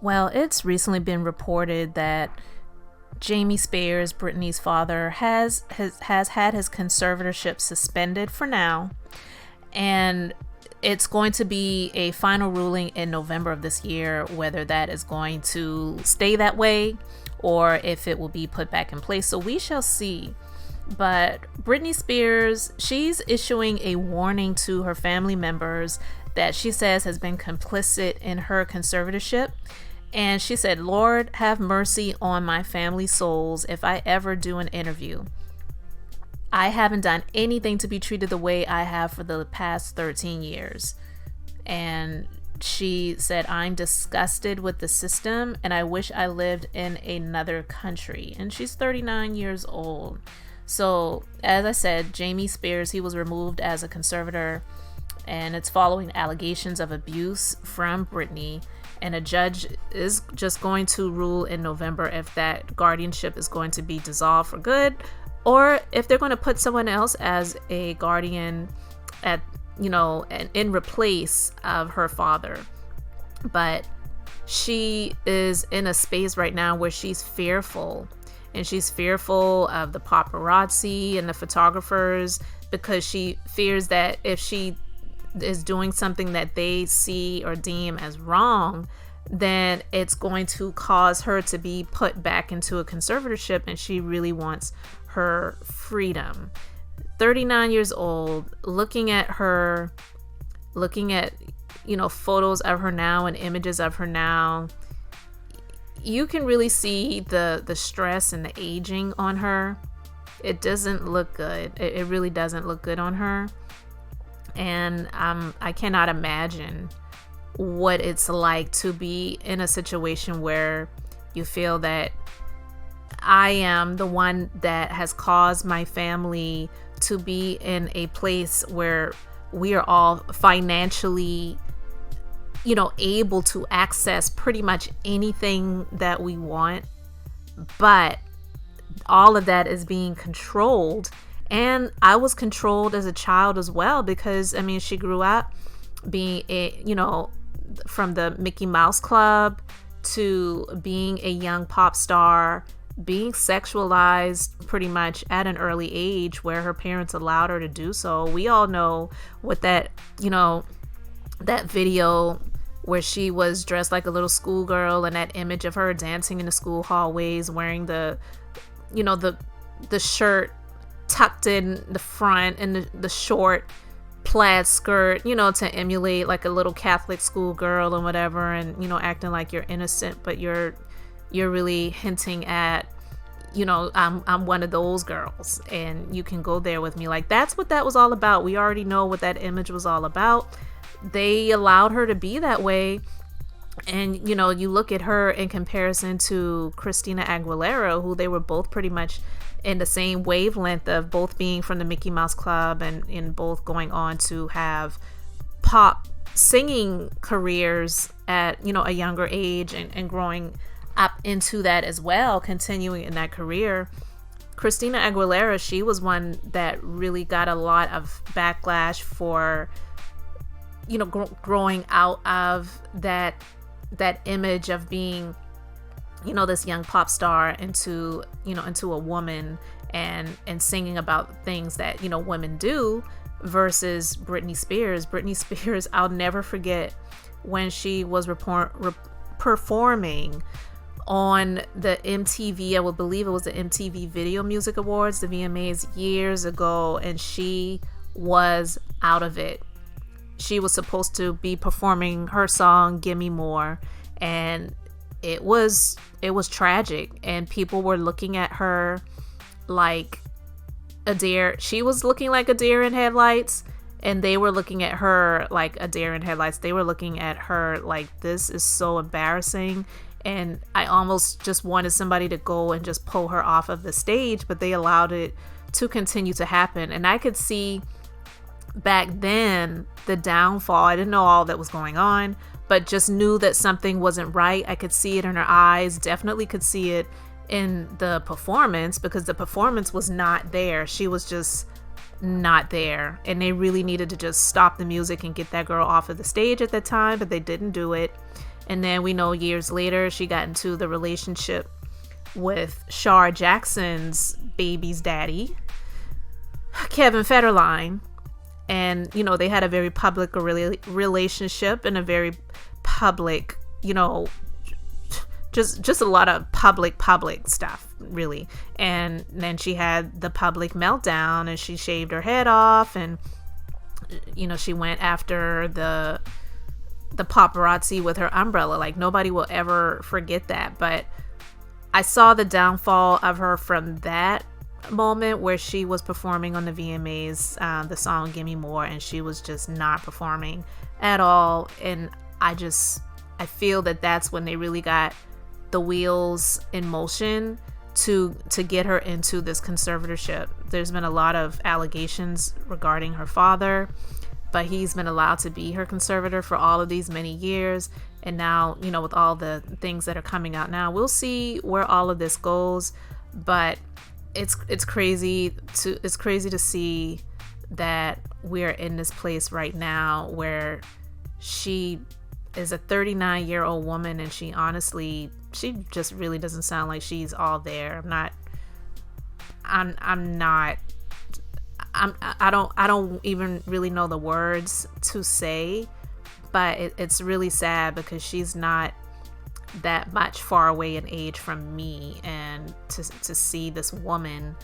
Well, it's recently been reported that Jamie Spears, Britney's father, has had his conservatorship suspended for now, and it's going to be a final ruling in November of this year whether that is going to stay that way or if it will be put back in place. So we shall see. But Britney Spears, she's issuing a warning to her family members that she says has been complicit in her conservatorship. And she said, "Lord, have mercy on my family souls if I ever do an interview. I haven't done anything to be treated the way I have for the past 13 years. And she said, "I'm disgusted with the system and I wish I lived in another country." And she's 39 years old. So, as I said, Jamie Spears, he was removed as a conservator, and it's following allegations of abuse from Britney. And a judge is just going to rule in November if that guardianship is going to be dissolved for good, or if they're going to put someone else as a guardian at, and in replace of her father. But she is in a space right now where she's fearful. And she's fearful of the paparazzi and the photographers because she fears that if she is doing something that they see or deem as wrong, then it's going to cause her to be put back into a conservatorship, and she really wants her freedom. 39 years old, looking at photos of her now and images of her now, you can really see the stress and the aging on her. It doesn't look good. It really doesn't look good on her. And I cannot imagine what it's like to be in a situation where you feel that I am the one that has caused my family to be in a place where we are all financially, able to access pretty much anything that we want. But all of that is being controlled. And I was controlled as a child as well, because she grew up being from the Mickey Mouse Club to being a young pop star, being sexualized pretty much at an early age where her parents allowed her to do so. We all know what that video where she was dressed like a little schoolgirl, and that image of her dancing in the school hallways wearing the shirt tucked in the front and the short plaid skirt, to emulate like a little Catholic schoolgirl or whatever, and acting like you're innocent, but you're really hinting at, I'm one of those girls and you can go there with me. Like, that's what that was all about. We already know what that image was all about. They allowed her to be that way. And you look at her in comparison to Christina Aguilera, who they were both pretty much in the same wavelength of both being from the Mickey Mouse Club and in both going on to have pop singing careers at a younger age and growing up into that as well, continuing in that career. Christina Aguilera, she was one that really got a lot of backlash for growing out of that image of being this young pop star into a woman and singing about things that women do, versus Britney Spears. I'll never forget when she was performing on the MTV, I would believe it was the MTV Video Music Awards, the VMAs, years ago, and she was out of it. She was supposed to be performing her song "Gimme More," and it was tragic, and people were looking at her like a deer. She was looking like a deer in headlights, and they were looking at her like a deer in headlights. They were looking at her like, this is so embarrassing. And I almost just wanted somebody to go and just pull her off of the stage, but they allowed it to continue to happen. And I could see back then the downfall. I didn't know all that was going on, but just knew that something wasn't right. I could see it in her eyes, definitely could see it in the performance, because the performance was not there. She was just not there, and they really needed to just stop the music and get that girl off of the stage at that time, but they didn't do it. And then we know years later she got into the relationship with Shar Jackson's baby's daddy, Kevin Federline. And, you know, they had a very public relationship and a very public, you know, just a lot of public stuff, really. And then she had the public meltdown and she shaved her head off, and, you know, she went after the paparazzi with her umbrella. Like, nobody will ever forget that. But I saw the downfall of her from that moment where she was performing on the VMAs, the song Gimme More, and she was just not performing at all. And I feel that that's when they really got the wheels in motion to get her into this conservatorship. There's been a lot of allegations regarding her father, but he's been allowed to be her conservator for all of these many years. And now, you know, with all the things that are coming out now, we'll see where all of this goes. But it's crazy to see that we're in this place right now where she is a 39-year-old woman, and she just really doesn't sound like she's all there. I don't even really know the words to say, but it's really sad because she's not that much far away in age from me. And to see this woman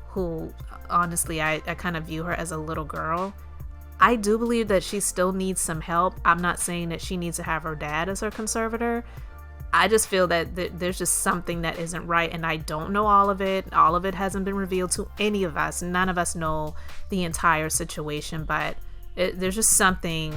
who, honestly, I kind of view her as a little girl. I do believe that she still needs some help. I'm not saying that she needs to have her dad as her conservator. I just feel that there's just something that isn't right, and I don't know all of it. All of it hasn't been revealed to any of us. None of us know the entire situation, but there's just something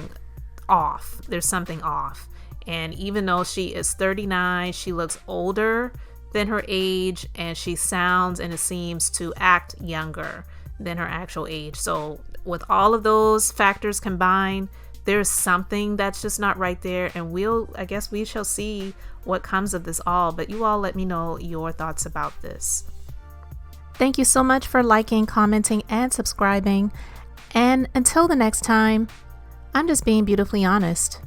off. There's something off. And even though she is 39, she looks older than her age, and she sounds and it seems to act younger than her actual age. So with all of those factors combined, there's something that's just not right there, and I guess we shall see what comes of this all. But you all let me know your thoughts about this. Thank you so much for liking, commenting, and subscribing. And until the next time, I'm just being beautifully honest.